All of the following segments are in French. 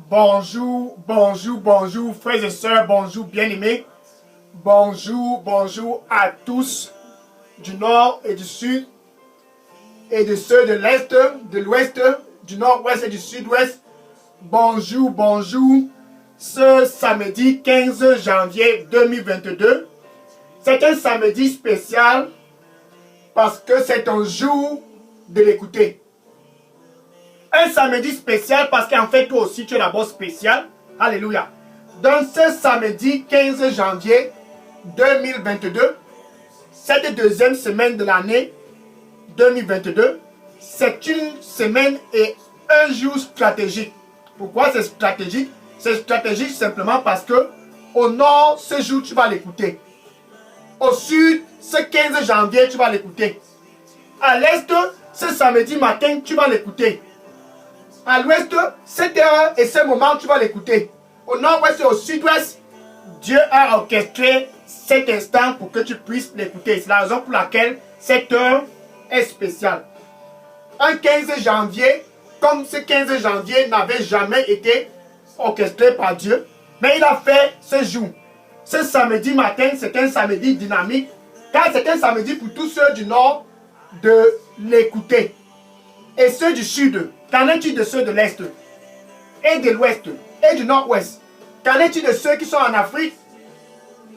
Bonjour, bonjour, bonjour, frères et sœurs, bonjour, bien-aimés. Bonjour, bonjour à tous du nord et du sud, et de ceux de l'est, de l'ouest, du nord-ouest et du sud-ouest. Bonjour, bonjour. Ce samedi 15 janvier 2022, c'est un samedi spécial parce que c'est un jour de l'écouter. Un samedi spécial parce qu'en fait, toi aussi, tu es d'abord spécial. Alléluia. Dans ce samedi 15 janvier 2022, cette deuxième semaine de l'année 2022, c'est une semaine et un jour stratégique. Pourquoi c'est stratégique? C'est stratégique simplement parce que au nord, ce jour, tu vas l'écouter. Au sud, ce 15 janvier, tu vas l'écouter. À l'est, ce samedi matin, tu vas l'écouter. À l'ouest, cette heure et ce moment, tu vas l'écouter. Au nord-ouest et au sud-ouest, Dieu a orchestré cet instant pour que tu puisses l'écouter. C'est la raison pour laquelle cette heure est spéciale. Un 15 janvier, comme ce 15 janvier n'avait jamais été orchestré par Dieu, mais il a fait ce jour. Ce samedi matin, c'est un samedi dynamique, car c'est un samedi pour tous ceux du nord de l'écouter. Et ceux du sud, qu'en est-il de ceux de l'est et de l'ouest et du nord-ouest? Qu'en est-il de ceux qui sont en Afrique,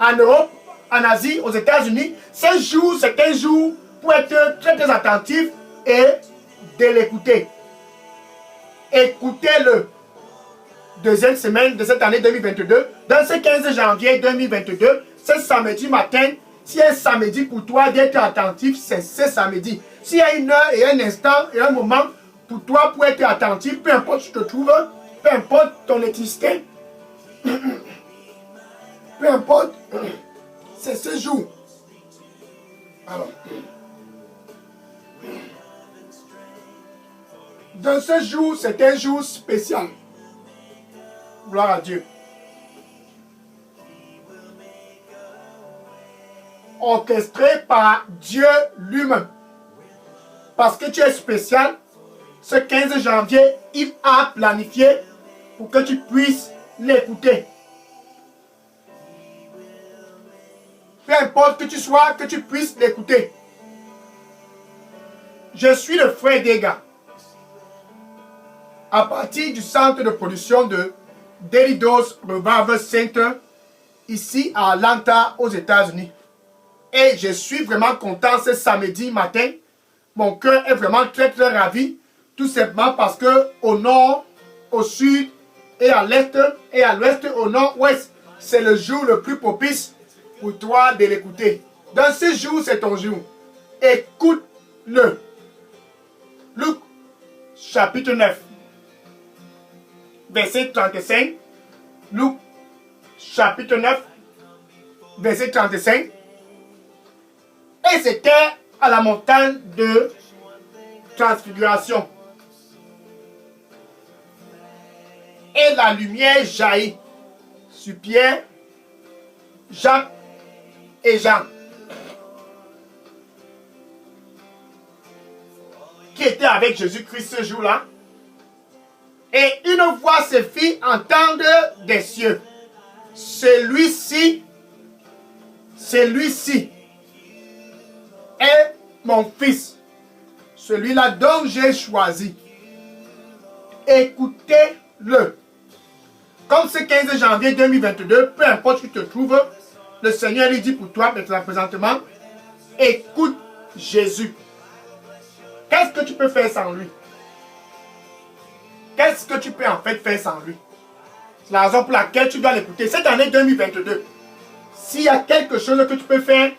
en Europe, en Asie, aux États-Unis? Ce jour, c'est un jour pour être très très attentif et de l'écouter. Écoutez-le. Deuxième semaine de cette année 2022, dans ce 15 janvier 2022, ce samedi matin, s'il y a un samedi pour toi d'être attentif, c'est ce samedi. S'il y a une heure et un instant et un moment pour toi pour être attentif, peu importe où tu te trouves, peu importe ton ethnicité, peu importe, c'est ce jour. Alors, dans ce jour, c'est un jour spécial. Gloire à Dieu. Orchestré par Dieu lui-même. Parce que tu es spécial, ce 15 janvier, il a planifié pour que tu puisses l'écouter. Peu importe que tu sois, que tu puisses l'écouter. Je suis le frère Dega. À partir du centre de production de Daily Dose Revival Center, ici à Atlanta, aux États-Unis. Et je suis vraiment content ce samedi matin. Mon cœur est vraiment très très ravi. Tout simplement parce que au nord, au sud et à l'est et à l'ouest, au nord-ouest, c'est le jour le plus propice pour toi de l'écouter. Dans ce jour, c'est ton jour. Écoute-le. Luc, chapitre 9. Verset 35, Luc, chapitre 9, verset 35. Et c'était à la montagne de transfiguration. Et la lumière jaillit sur Pierre, Jacques et Jean, qui étaient avec Jésus-Christ ce jour-là. Et une voix se fit entendre des cieux. Celui-ci est mon fils, celui-là dont j'ai choisi. Écoutez-le. Comme ce 15 janvier 2022, peu importe où tu te trouves, le Seigneur lui dit pour toi, présentement, écoute Jésus. Qu'est-ce que tu peux faire sans lui? Qu'est-ce que tu peux en fait faire sans lui? C'est la raison pour laquelle tu dois l'écouter. Cette année 2022, s'il y a quelque chose que tu peux faire,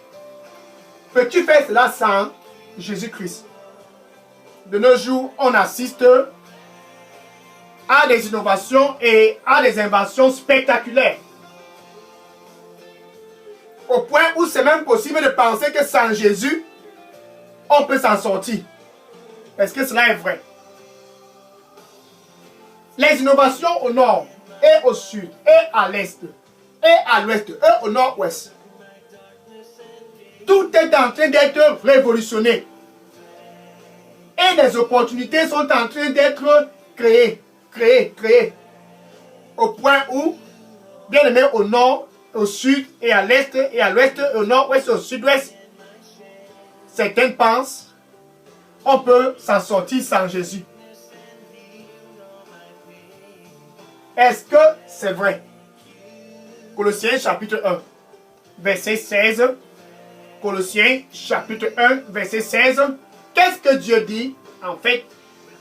peux-tu faire cela sans Jésus-Christ? De nos jours, on assiste à des innovations et à des inventions spectaculaires. Au point où c'est même possible de penser que sans Jésus, on peut s'en sortir. Est-ce que cela est vrai? Les innovations au nord et au sud et à l'est et à l'ouest et au nord-ouest. Tout est en train d'être révolutionné. Et des opportunités sont en train d'être créées. au point où, bien aimé, au nord, au sud et à l'est et à l'ouest, au nord-ouest et au sud-ouest, certains pensent on peut s'en sortir sans Jésus. Est-ce que c'est vrai? Colossiens chapitre 1, verset 16. Colossiens chapitre 1, verset 16. Qu'est-ce que Dieu dit, en fait,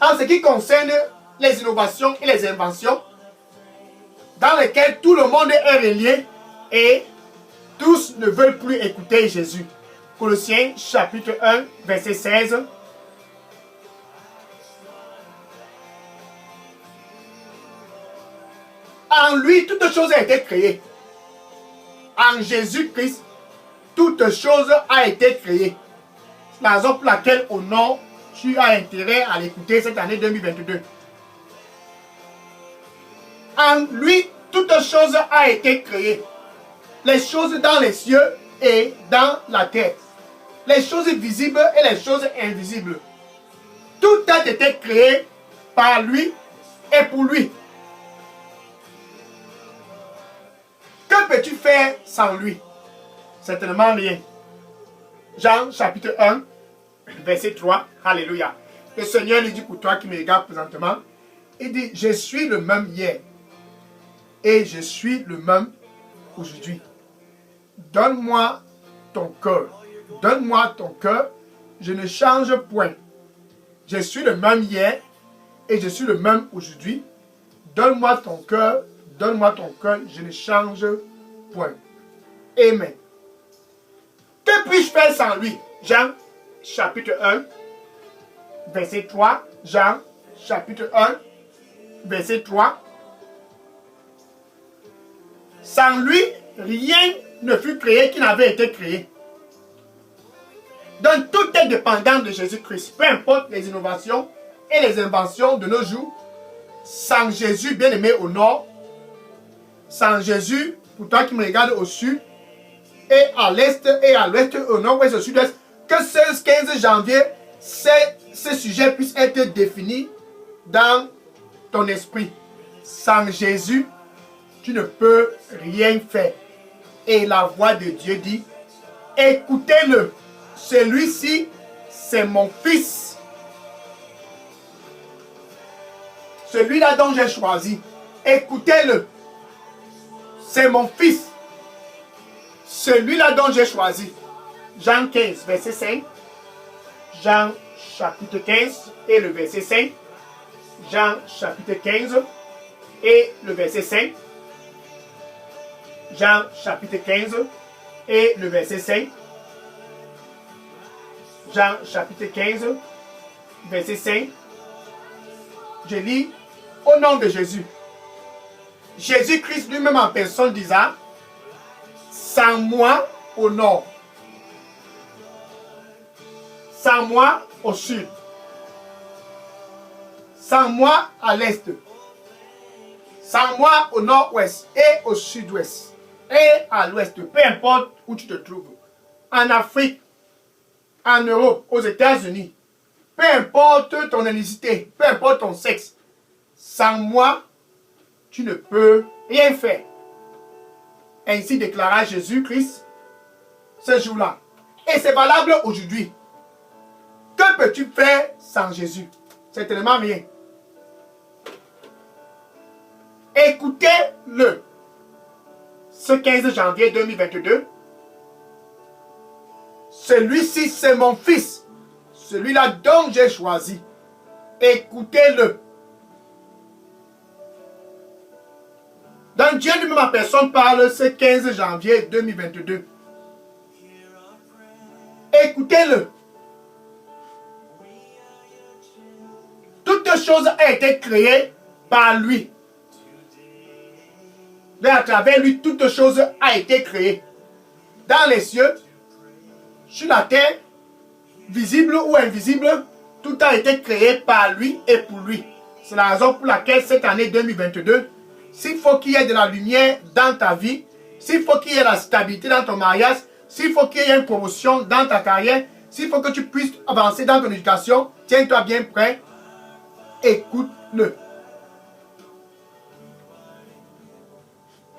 en ce qui concerne les innovations et les inventions dans lesquelles tout le monde est relié et tous ne veulent plus écouter Jésus. Colossiens chapitre 1, verset 16. En lui, toute chose a été créée. En Jésus-Christ, toute chose a été créée. C'est la raison pour laquelle, au nord, tu as intérêt à l'écouter cette année 2022. En lui, toute chose a été créée. Les choses dans les cieux et dans la terre. Les choses visibles et les choses invisibles. Tout a été créé par lui et pour lui. Que peux-tu faire sans lui? Certainement rien. Jean chapitre 1, verset 3. Alléluia. Le Seigneur lui dit pour toi qui me regarde présentement, il dit, je suis le même hier et je suis le même aujourd'hui. Donne-moi ton cœur. Donne-moi ton cœur. Je ne change point. Je suis le même hier et je suis le même aujourd'hui. Donne-moi ton cœur. Donne-moi ton cœur. Je ne change point. Amen. Que puis-je faire sans lui? Jean chapitre 1, verset 3. Jean chapitre 1, verset 3. Sans lui, rien ne fut créé qui n'avait été créé. Donc tout est dépendant de Jésus-Christ. Peu importe les innovations et les inventions de nos jours, sans Jésus bien-aimé au nord, sans Jésus, pour toi qui me regardes au sud, et à l'est et à l'ouest, au nord-ouest, au sud-ouest, que ce 15 janvier, ce sujet puisse être défini dans ton esprit. Sans Jésus, tu ne peux rien faire. Et la voix de Dieu dit, écoutez-le, celui-ci, c'est mon fils. Celui-là dont j'ai choisi, écoutez-le, c'est mon fils. Celui-là dont j'ai choisi. Jean 15, verset 5. Jean chapitre 15 et le verset 5. Jean chapitre 15 et le verset 5. Jean chapitre 15 et le verset 5. Jean chapitre 15, verset 5. Je lis au nom de Jésus. Jésus-Christ lui-même en personne disant, sans moi au nord, sans moi au sud, sans moi à l'est, sans moi au nord-ouest et au sud-ouest et à l'ouest, peu importe où tu te trouves, en Afrique, en Europe, aux États-Unis, peu importe ton ethnicité, peu importe ton sexe, sans moi, tu ne peux rien faire. Ainsi déclara Jésus-Christ ce jour-là. Et c'est valable aujourd'hui. Que peux-tu faire sans Jésus? Certainement rien. Écoutez-le. Ce 15 janvier 2022, celui-ci c'est mon fils, celui-là dont j'ai choisi. Écoutez-le. Donc Dieu lui-même en personne parle ce 15 janvier 2022. Écoutez-le. Toute chose a été créée par lui. Et à travers lui, toute chose a été créée. Dans les cieux, sur la terre, visible ou invisible, tout a été créé par lui et pour lui. C'est la raison pour laquelle cette année 2022, s'il faut qu'il y ait de la lumière dans ta vie, s'il faut qu'il y ait de la stabilité dans ton mariage, s'il faut qu'il y ait une promotion dans ta carrière, s'il faut que tu puisses avancer dans ton éducation, tiens-toi bien prêt, écoute-le.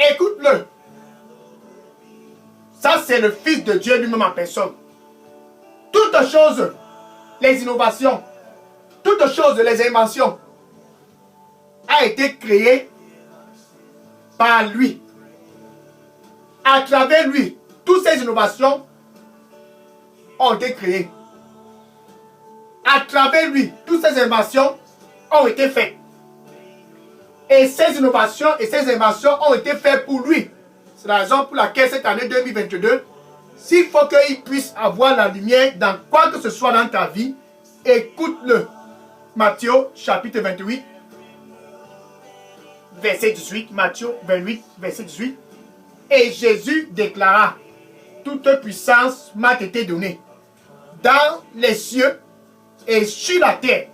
Écoute-le. Ça, c'est le Fils de Dieu lui-même en personne. Toutes choses, les innovations, toutes choses, les inventions, a été créées par lui. À travers lui, toutes ces innovations ont été créées. À travers lui, toutes ces inventions ont été faites. Et ces innovations et ces inventions ont été faites pour lui. C'est la raison pour laquelle cette année 2022, s'il faut qu'il puisse avoir la lumière dans quoi que ce soit dans ta vie, écoute-le. Matthieu chapitre 28, verset 18. Matthieu 28, verset 18. Et Jésus déclara, toute puissance m'a été donnée dans les cieux et sur la terre.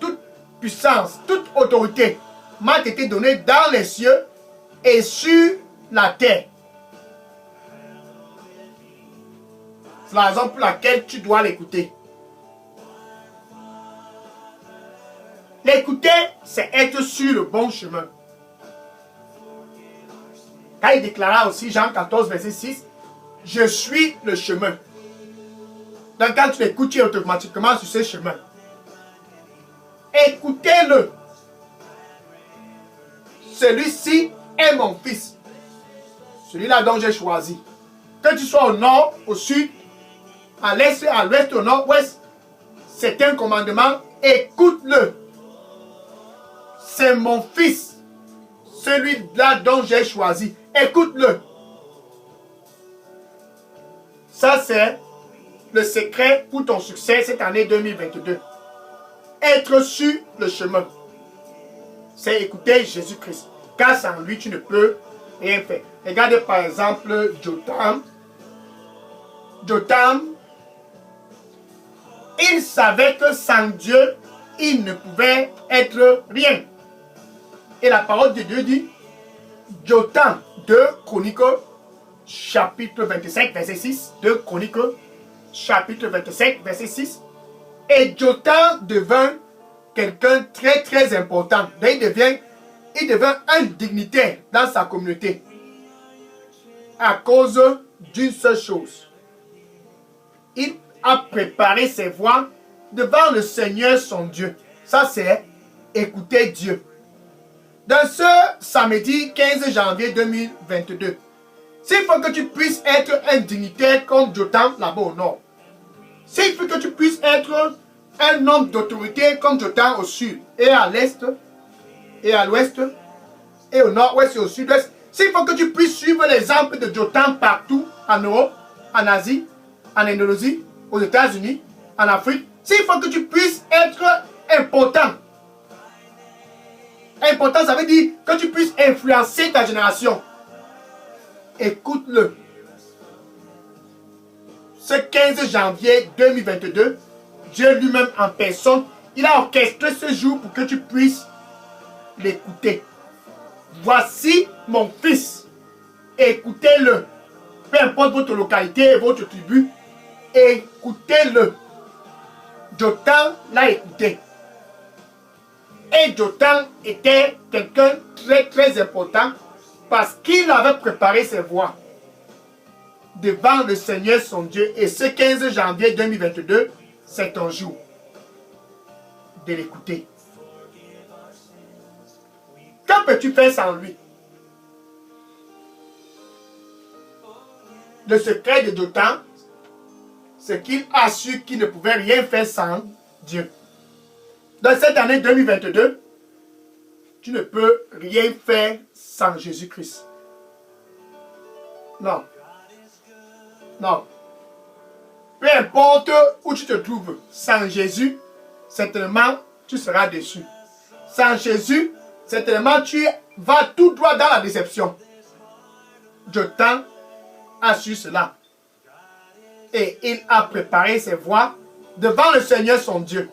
Toute puissance, toute autorité m'a été donnée dans les cieux et sur la terre. C'est la raison pour laquelle tu dois l'écouter. L'écouter, c'est être sur le bon chemin. Quand il déclara aussi, Jean 14, verset 6, « Je suis le chemin. » Donc quand tu l'écoutes, tu es automatiquement sur ce chemin. Écoutez-le. Celui-ci est mon fils. Celui-là dont j'ai choisi. Que tu sois au nord, au sud, à l'est, à l'ouest, au nord-ouest, c'est un commandement. Écoute-le. C'est mon fils. Celui-là dont j'ai choisi. Écoute-le. Ça, c'est le secret pour ton succès cette année 2022. Être sur le chemin. C'est écouter Jésus-Christ. Car sans lui, tu ne peux rien faire. Regardez par exemple Jotham. Jotham, il savait que sans Dieu, il ne pouvait être rien. Et la parole de Dieu dit, Jotham, 2 Chroniques, chapitre 25, verset 6. 2 Chroniques, chapitre 25, verset 6. Et Jotham devint quelqu'un très très important. Donc il devient un dignitaire dans sa communauté. À cause d'une seule chose. Il a préparé ses voies devant le Seigneur son Dieu. Ça c'est écouter Dieu. Dans ce samedi 15 janvier 2022, s'il faut que tu puisses être un dignitaire comme Jotham là-bas au nord, s'il faut que tu puisses être un homme d'autorité comme Jotham au sud et à l'est et à l'ouest et au nord-ouest et au sud-ouest, s'il faut que tu puisses suivre l'exemple de Jotham partout en Europe, en Asie, en Indonésie, aux États-Unis, en Afrique, s'il faut que tu puisses être important. Important, ça veut dire que tu puisses influencer ta génération. Écoute-le. Ce 15 janvier 2022, Dieu lui-même en personne, il a orchestré ce jour pour que tu puisses l'écouter. Voici mon fils. Écoutez-le. Peu importe votre localité et votre tribu, écoutez-le. Jotham l'a écouté. Et Jotham était quelqu'un de très très important parce qu'il avait préparé ses voies devant le Seigneur son Dieu. Et ce 15 janvier 2022, c'est ton jour de l'écouter. Que peux-tu faire sans lui? Le secret de Jotham, c'est qu'il a su qu'il ne pouvait rien faire sans Dieu. Dans cette année 2022, tu ne peux rien faire sans Jésus-Christ. Non. Non. Peu importe où tu te trouves, sans Jésus, certainement tu seras déçu. Sans Jésus, certainement tu vas tout droit dans la déception. Jotham a su cela. Et il a préparé ses voies devant le Seigneur son Dieu.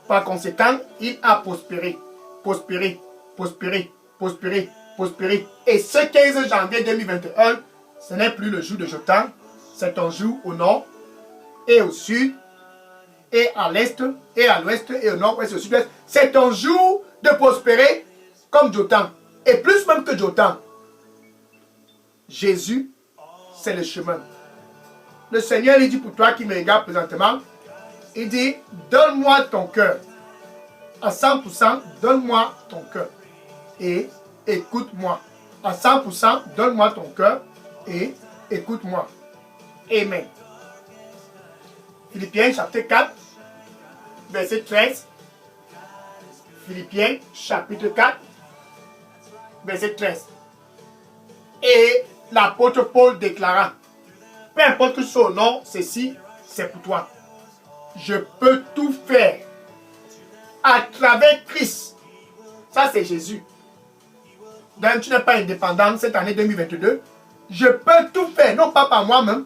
Par conséquent, il a prospéré, prospéré, prospéré, prospéré, prospéré. Et ce 15 janvier 2021, ce n'est plus le jour de Jotham, c'est un jour au nord et au sud, et à l'est, et à l'ouest, et au nord-ouest, et au sud-ouest. C'est un jour de prospérer comme Jotham, et plus même que Jotham. Jésus, c'est le chemin. Le Seigneur, il dit pour toi qui me regarde présentement, il dit, donne-moi ton cœur. À 100%, donne-moi ton cœur. Et écoute-moi. À 100%, donne-moi ton cœur et écoute-moi. Amen. Philippiens chapitre 4, verset 13. Philippiens chapitre 4, verset 13. Et l'apôtre Paul déclara, peu importe que son nom, ceci, c'est pour toi. Je peux tout faire à travers Christ. Ça, c'est Jésus. Donc, tu n'es pas indépendant cette année 2022. Je peux tout faire, non pas par moi-même.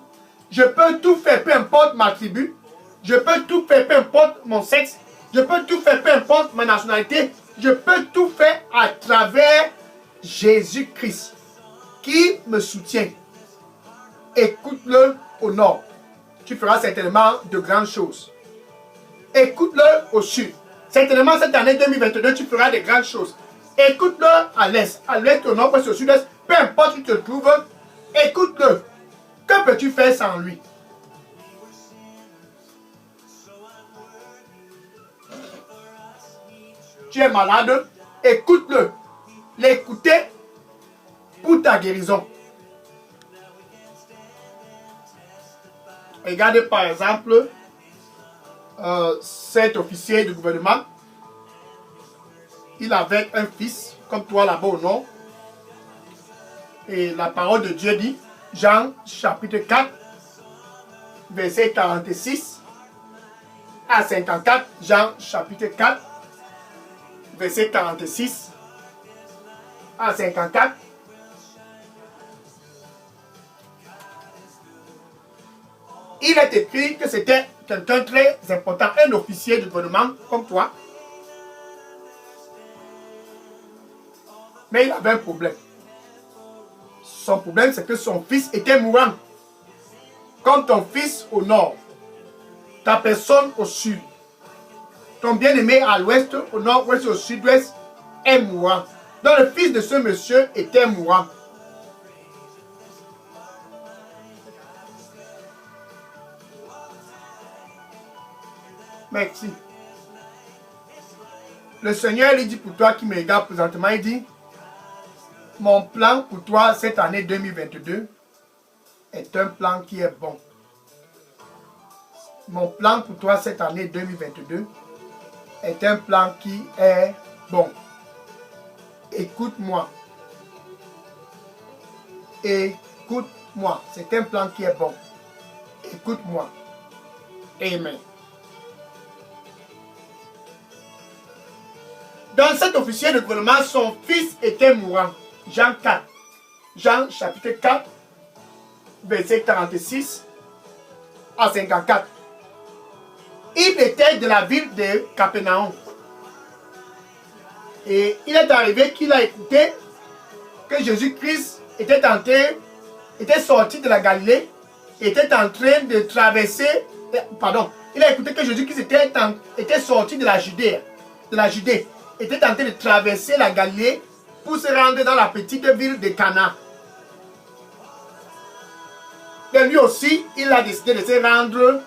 Je peux tout faire, peu importe ma tribu. Je peux tout faire, peu importe mon sexe. Je peux tout faire, peu importe ma nationalité. Je peux tout faire à travers Jésus-Christ qui me soutient. Écoute-le au nord. Tu feras certainement de grandes choses. Écoute-le au sud. Certainement cette année 2022, tu feras de grandes choses. Écoute-le à l'est, au nord, au sud-est. Peu importe où tu te trouves, écoute-le. Que peux-tu faire sans lui? Tu es malade, écoute-le. L'écouter pour ta guérison. Regardez par exemple cet officier du gouvernement. Il avait un fils, comme toi là-bas au nord. Et la parole de Dieu dit, Jean chapitre 4, verset 46 à 54. Jean chapitre 4, verset 46 à 54. Il est écrit que c'était quelqu'un de très important, un officier du gouvernement comme toi. Mais il avait un problème. Son problème, c'est que son fils était mourant. Comme ton fils au nord, ta personne au sud, ton bien-aimé à l'ouest, au nord-ouest, au sud-ouest, est mourant. Donc le fils de ce monsieur était mourant. Merci. Le Seigneur, il dit pour toi qui me regarde présentement, il dit, mon plan pour toi cette année 2022 est un plan qui est bon. Mon plan pour toi cette année 2022 est un plan qui est bon. Écoute-moi. Écoute-moi. C'est un plan qui est bon. Écoute-moi. Amen. Dans cet officier de gouvernement, son fils était mourant. Jean 4. Jean chapitre 4, verset 46 à 54. Il était de la ville de Capernaum. Et il est arrivé qu'il a écouté que Jésus-Christ était sorti de la Galilée, était en train de traverser, il a écouté que Jésus-Christ était sorti de la Judée, était en train de traverser la Galilée pour se rendre dans la petite ville de Cana. Et lui aussi, il a décidé de se rendre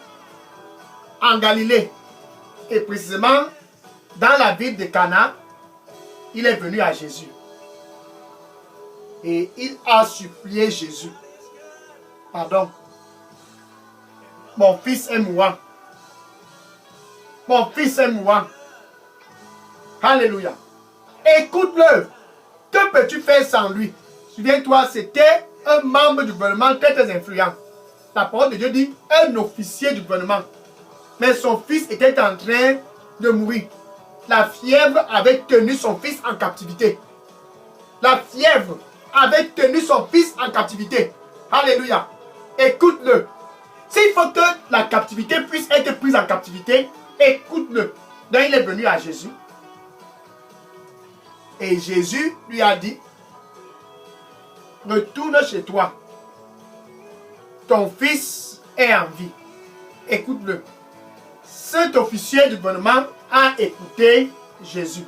en Galilée. Et précisément, dans la ville de Cana, il est venu à Jésus. Et il a supplié Jésus. Pardon. Mon fils est mourant. Mon fils est mourant. Alléluia. Écoute-le. Que peux-tu faire sans lui? Souviens-toi, c'était un membre du gouvernement très très influent. La parole de Dieu dit un officier du gouvernement. Mais son fils était en train de mourir. La fièvre avait tenu son fils en captivité. La fièvre avait tenu son fils en captivité. Alléluia. Écoute-le. S'il faut que la captivité puisse être prise en captivité, écoute-le. Donc il est venu à Jésus. Et Jésus lui a dit, retourne chez toi. Ton fils est en vie. Écoute-le. Cet officier du gouvernement a écouté Jésus.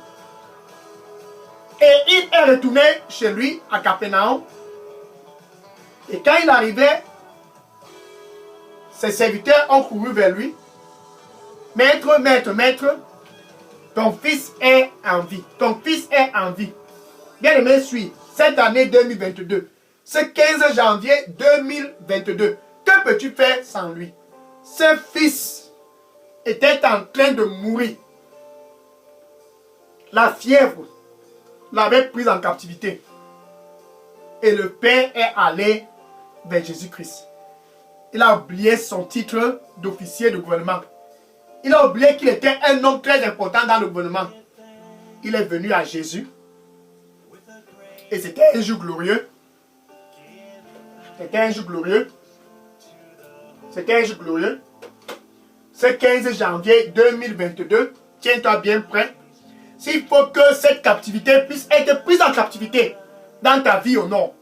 Et il est retourné chez lui à Capernaum. Et quand il arrivait, ses serviteurs ont couru vers lui. Maître, maître, maître, ton fils est en vie. Ton fils est en vie. Bien aimé, suis cette année 2022. Ce 15 janvier 2022. Que peux-tu faire sans lui? Ce fils était en train de mourir. La fièvre l'avait pris en captivité. Et le père est allé vers Jésus-Christ. Il a oublié son titre d'officier de gouvernement. Il a oublié qu'il était un homme très important dans le gouvernement. Il est venu à Jésus. Et c'était un jour glorieux. C'était un jour glorieux. C'était un jour glorieux. Ce 15 janvier 2022, tiens-toi bien prêt. S'il faut que cette captivité puisse être prise en captivité dans ta vie au nord.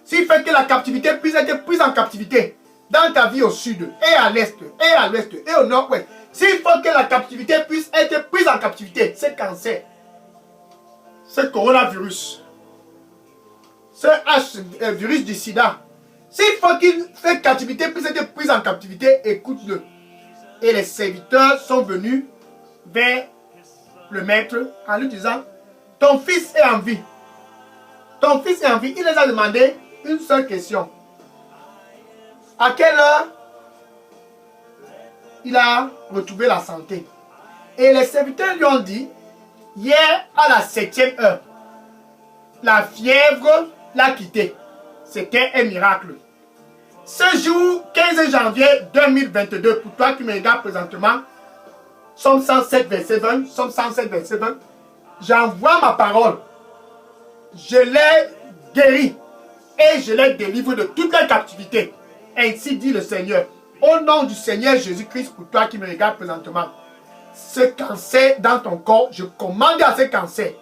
S'il faut que la captivité puisse être prise en captivité dans ta vie au sud, et à l'est, et à l'ouest, et au nord-ouest. S'il faut que la captivité puisse être prise en captivité, ce cancer, ce coronavirus, ce virus du sida, s'il faut que cette captivité puisse être prise en captivité, écoute-le. Et les serviteurs sont venus vers le maître en lui disant, ton fils est en vie. Ton fils est en vie. Il les a demandé une seule question. À quelle heure il a retrouvé la santé? Et les serviteurs lui ont dit, hier à la 7e heure, la fièvre l'a quitté. C'était un miracle. Ce jour, 15 janvier 2022, pour toi qui me regardes présentement, Somme 107, verset 20, Somme 107, verset 20, j'envoie ma parole. Je l'ai guéri et je l'ai délivré de toute la captivité. Ainsi dit le Seigneur. Au nom du Seigneur Jésus-Christ, pour toi qui me regardes présentement, ce cancer dans ton corps, je commande à ce cancer.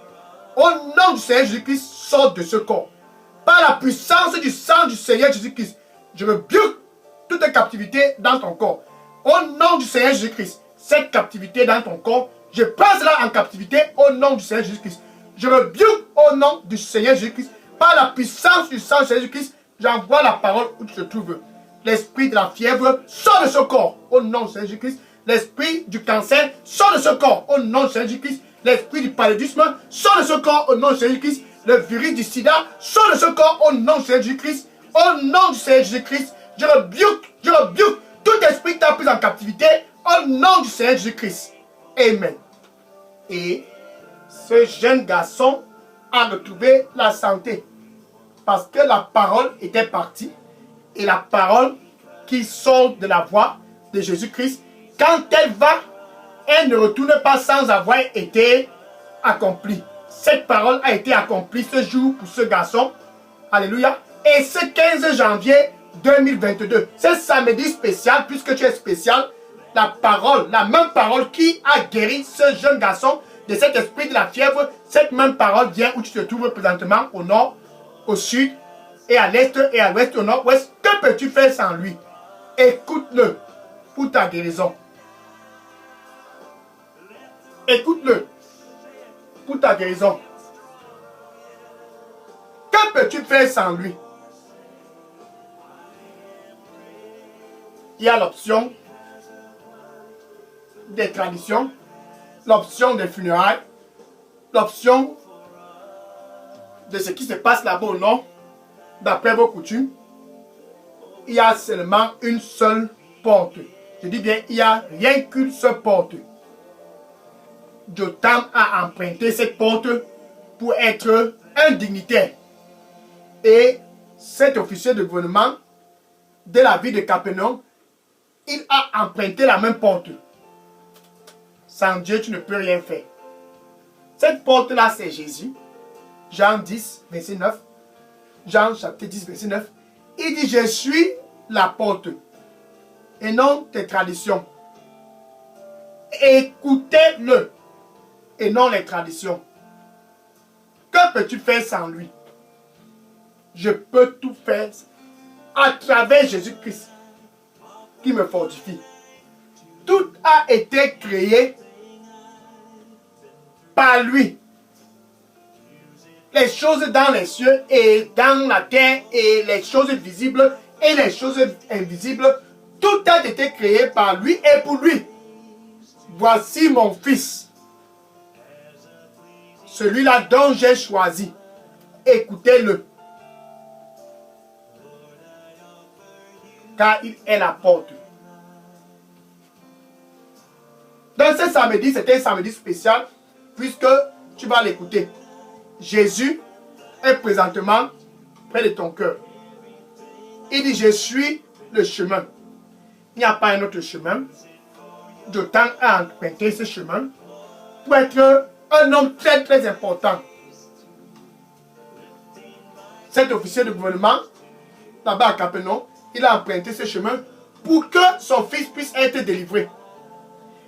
Au nom du Seigneur Jésus-Christ, sors de ce corps. Par la puissance du sang du Seigneur Jésus-Christ, je rebuke toute captivité dans ton corps. Au nom du Seigneur Jésus-Christ, cette captivité dans ton corps, je prends cela en captivité au nom du Seigneur Jésus-Christ. Je rebuke au nom du Seigneur Jésus-Christ. Par la puissance du sang de Jésus-Christ, j'envoie la parole où tu te trouves. L'esprit de la fièvre sort de ce corps au nom de Seigneur Jésus-Christ. L'esprit du cancer sort de ce corps au nom de Seigneur Jésus-Christ. L'esprit du paludisme sort de ce corps au nom de Seigneur Jésus-Christ. Le virus du sida sort de ce corps au nom de Seigneur Jésus-Christ. Au nom du Seigneur Jésus-Christ, je rebuke tout esprit qui t'a pris en captivité au nom du Seigneur Jésus-Christ. Amen. Et ce jeune garçon a retrouvé la santé parce que la parole était partie. Et la parole qui sort de la voix de Jésus-Christ, quand elle va, elle ne retourne pas sans avoir été accomplie. Cette parole a été accomplie ce jour pour ce garçon. Alléluia. Et ce 15 janvier 2022, ce samedi spécial, puisque tu es spécial, la parole, la même parole qui a guéri ce jeune garçon de cet esprit de la fièvre, cette même parole vient où tu te trouves présentement, au nord, au sud, et à l'est, et à l'ouest, au nord-ouest. Que peux-tu faire sans lui? Écoute-le pour ta guérison. Écoute-le pour ta guérison. Que peux-tu faire sans lui? Il y a l'option des traditions, l'option des funérailles, l'option de ce qui se passe là-bas au nord, d'après vos coutumes. Il y a seulement une seule porte. Je dis bien, il n'y a rien qu'une seule porte. Jotam a emprunté cette porte pour être un dignitaire. Et cet officier de gouvernement de la ville de Capernaum, il a emprunté la même porte. Sans Dieu, tu ne peux rien faire. Cette porte-là, c'est Jésus. Jean 10, verset 9. Jean chapitre 10, verset 9. Il dit, je suis la porte. Et non tes traditions. Écoutez-le. Et non les traditions. Que peux-tu faire sans lui? Je peux tout faire à travers Jésus-Christ qui me fortifie. Tout a été créé par lui. les choses dans les cieux et dans la terre, et les choses visibles et les choses invisibles, tout a été créé par lui et pour lui. Voici mon fils, celui-là dont j'ai choisi. Écoutez-le, car il est la porte. Donc ce samedi, c'était un samedi spécial, puisque tu vas l'écouter. Jésus est présentement près de ton cœur. Il dit, je suis le chemin. Il n'y a pas un autre chemin. Jotam a emprunté ce chemin pour être un homme très très important. Cet officier de gouvernement, là-bas à Capernaum, il a emprunté ce chemin pour que son fils puisse être délivré.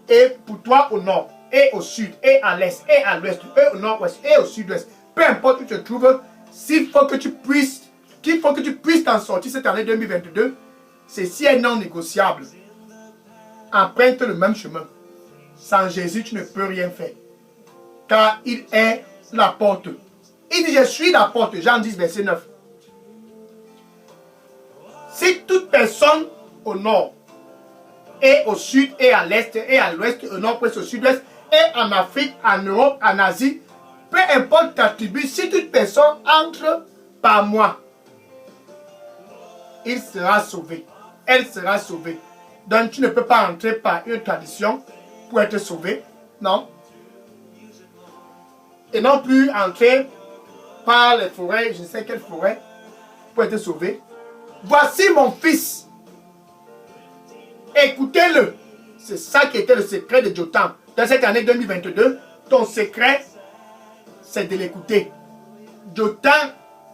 Et pour toi au nord, et au sud, et à l'est, et à l'ouest, et au nord-ouest, et au sud-ouest, peu importe où tu te trouves, qu'il faut que tu puisses t'en sortir cette année 2022, ceci est non négociable. Emprunte le même chemin. Sans Jésus, tu ne peux rien faire. Car il est la porte. Il dit, je suis la porte. Jean 10, verset 9. Si toute personne au nord, et au sud, et à l'est, et à l'ouest, au nord-ouest, au sud-ouest, et en Afrique, en Europe, en Asie, peu importe ta tribu, si toute personne entre par moi, il sera sauvé. Elle sera sauvée. Donc tu ne peux pas entrer par une tradition pour être sauvé. Non. Et non plus entrer par les forêts, je ne sais quelle forêt, pour être sauvé. Voici mon fils. Écoutez-le. C'est ça qui était le secret de Jotam. Dans cette année 2022, ton secret, c'est de l'écouter. Jotam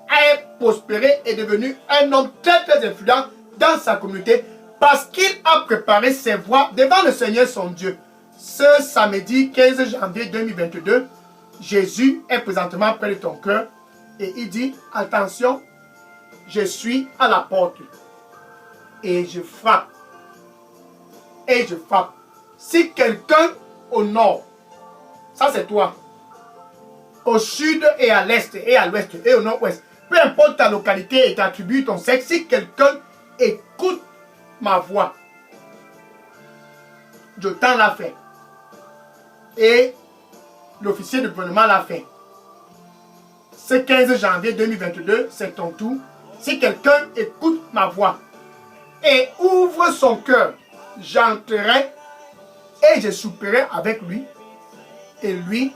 a prospéré et est devenu un homme très très influent dans sa communauté parce qu'il a préparé ses voies devant le Seigneur son Dieu. Ce samedi 15 janvier 2022, Jésus est présentement près de ton cœur et il dit, attention, je suis à la porte et je frappe. Et je frappe. Si quelqu'un au nord, ça c'est toi, au sud et à l'est et à l'ouest et au nord-ouest, peu importe ta localité et ta tribu, ton sexe, si quelqu'un écoute ma voix, Jotam l'a fait. Et l'officier de gouvernement l'a fait. Ce 15 janvier 2022, c'est ton tour. Si quelqu'un écoute ma voix et ouvre son cœur, j'entrerai et je souperai avec lui et lui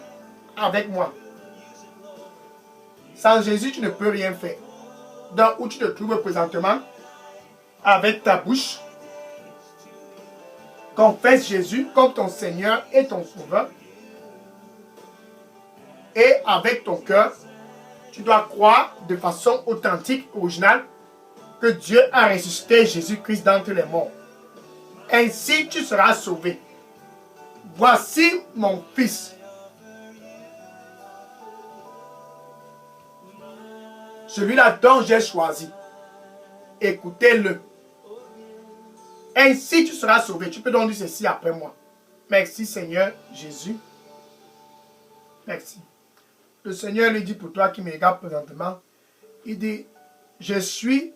avec moi. Sans Jésus, tu ne peux rien faire. Dans où tu te trouves présentement, avec ta bouche, confesse Jésus comme ton Seigneur et ton Sauveur. Et avec ton cœur, tu dois croire de façon authentique, originale, que Dieu a ressuscité Jésus-Christ d'entre les morts. Ainsi, tu seras sauvé. Voici mon fils. Celui-là dont j'ai choisi. Écoutez-le. Ainsi tu seras sauvé. Tu peux donc dire ceci après moi. Merci Seigneur Jésus. Merci. Le Seigneur lui dit pour toi qui me regarde présentement, il dit, je suis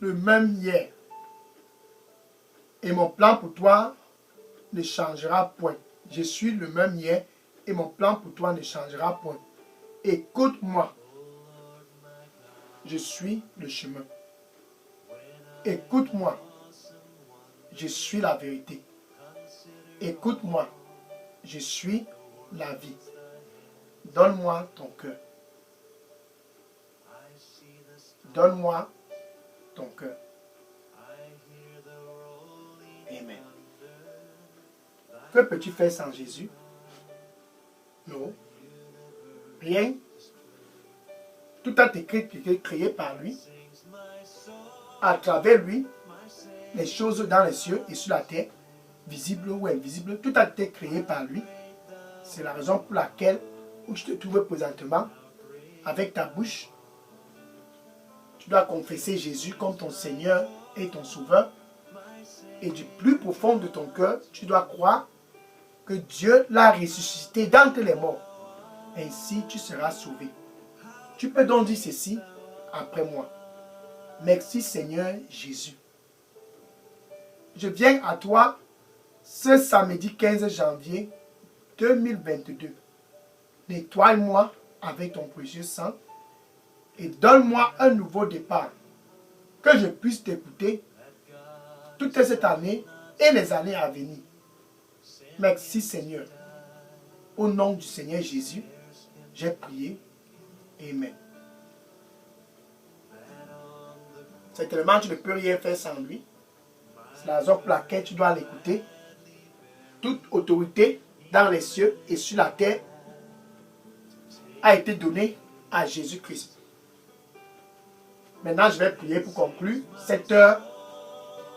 le même hier. Et mon plan pour toi ne changera point. Je suis le même hier et mon plan pour toi ne changera point. Écoute-moi. Je suis le chemin. Écoute-moi. Je suis la vérité. Écoute-moi. Je suis la vie. Donne-moi ton cœur. Donne-moi ton cœur. Amen. Que peux-tu faire sans Jésus? Non. Rien. Tout a été créé par lui. À travers lui, les choses dans les cieux et sur la terre, visibles ou invisibles, tout a été créé par lui. C'est la raison pour laquelle, où tu te trouves présentement, avec ta bouche, tu dois confesser Jésus comme ton Seigneur et ton Sauveur. Et du plus profond de ton cœur, tu dois croire que Dieu l'a ressuscité d'entre les morts. ainsi tu seras sauvé. Tu peux donc dire ceci après moi. Merci Seigneur Jésus. Je viens à toi ce samedi 15 janvier 2022. Nettoie-moi avec ton précieux sang et donne-moi un nouveau départ. Que je puisse t'écouter toute cette année et les années à venir. Merci Seigneur. Au nom du Seigneur Jésus, j'ai prié. Amen. Certainement, tu ne peux rien faire sans lui. C'est la raison pour laquelle tu dois l'écouter. Toute autorité dans les cieux et sur la terre a été donnée à Jésus-Christ. Maintenant, je vais prier pour conclure. Cette heure,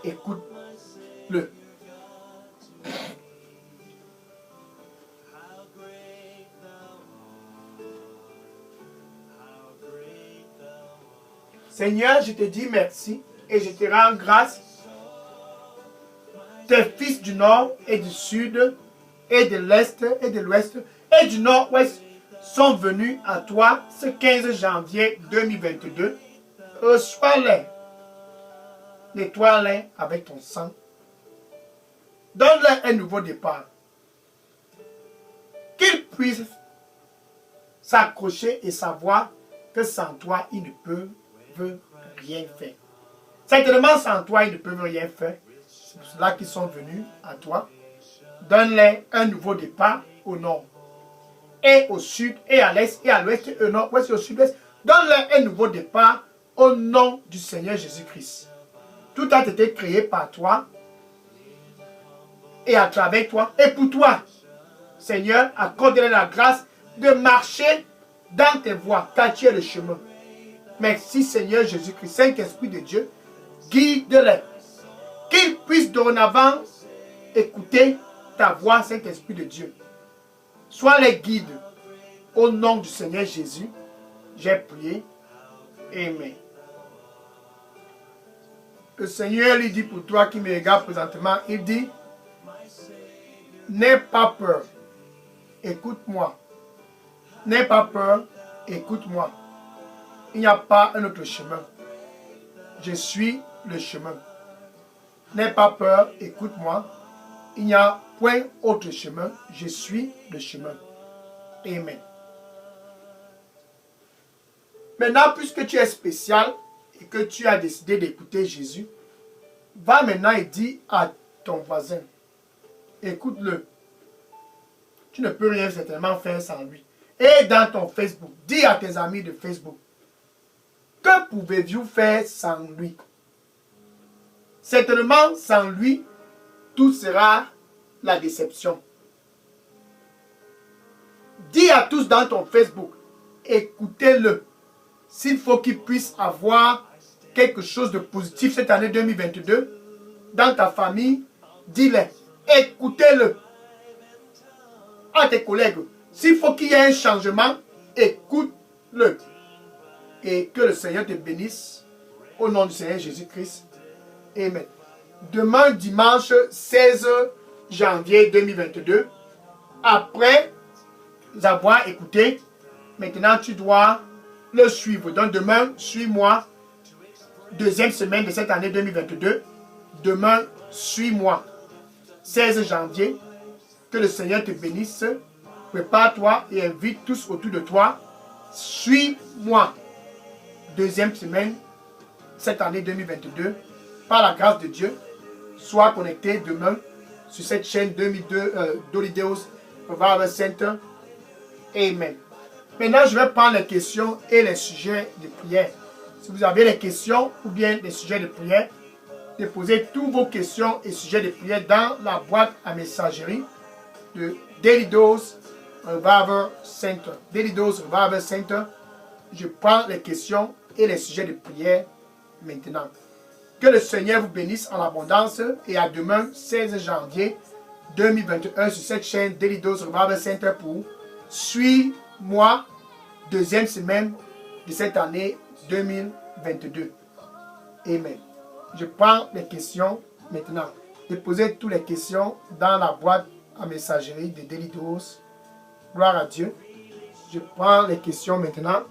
écoute-le. Seigneur, je te dis merci et je te rends grâce. Tes fils du nord et du sud et de l'est et de l'ouest et du nord-ouest sont venus à toi ce 15 janvier 2022. Reçois-les. Nettoie-les avec ton sang. Donne-leur un nouveau départ. Qu'ils puissent s'accrocher et savoir que sans toi, ils ne peuvent rien faire. Certainement, sans toi, ils ne peuvent rien faire. C'est pour cela qu'ils sont venus à toi. Donne-leur un nouveau départ au nord, et au sud, et à l'est, et à l'ouest, et au nord-ouest, et au sud-ouest. Donne-leur un nouveau départ au nom du Seigneur Jésus-Christ. Tout a été créé par toi, et à travers toi, et pour toi. Seigneur, accorde-leur la grâce de marcher dans tes voies, car tu es le chemin. Merci Seigneur Jésus-Christ, Saint-Esprit de Dieu, guide-les. Qu'ils puissent dorénavant écouter ta voix, Saint-Esprit de Dieu. Sois les guides. Au nom du Seigneur Jésus, j'ai prié. Amen. Le Seigneur lui dit pour toi qui me regarde présentement, il dit, n'aie pas peur, écoute-moi. N'aie pas peur, écoute-moi. Il n'y a pas un autre chemin. Je suis le chemin. N'aie pas peur, écoute-moi. Il n'y a point autre chemin. Je suis le chemin. Amen. Maintenant, puisque tu es spécial et que tu as décidé d'écouter Jésus, va maintenant et dis à ton voisin, écoute-le. Tu ne peux rien certainement faire sans lui. Et dans ton Facebook, dis à tes amis de Facebook, que pouvez-vous faire sans lui? Certainement, sans lui, tout sera la déception. Dis à tous dans ton Facebook, écoutez-le. S'il faut qu'il puisse avoir quelque chose de positif cette année 2022, dans ta famille, dis-le. Écoutez-le. À tes collègues, s'il faut qu'il y ait un changement, écoute-le. Et que le Seigneur te bénisse au nom du Seigneur Jésus-Christ. Amen. Demain, dimanche 16 janvier 2022, après avoir écouté, maintenant tu dois le suivre. Donc demain, suis-moi. Deuxième semaine de cette année 2022. Demain, suis-moi. 16 janvier. Que le Seigneur te bénisse. Prépare-toi et invite tous autour de toi. Suis-moi. Deuxième semaine, cette année 2022, par la grâce de Dieu, sois connecté demain sur cette chaîne 2002 d'Olideos Revival Center. Amen. Maintenant, je vais prendre les questions et les sujets de prière. Si vous avez des questions ou bien des sujets de prière, déposez tous vos questions et sujets de prière dans la boîte à messagerie de Delidos Revival Center. Delidos Revival Center. Je prends les questions et les sujets de prière maintenant. Que le Seigneur vous bénisse en abondance et à demain 16 janvier 2021 sur cette chaîne Delidos Revival Center pour Suis-moi, deuxième semaine de cette année 2022. Amen. Je prends les questions maintenant. Déposez toutes les questions dans la boîte à messagerie de Delidos. Gloire à Dieu. Je prends les questions maintenant.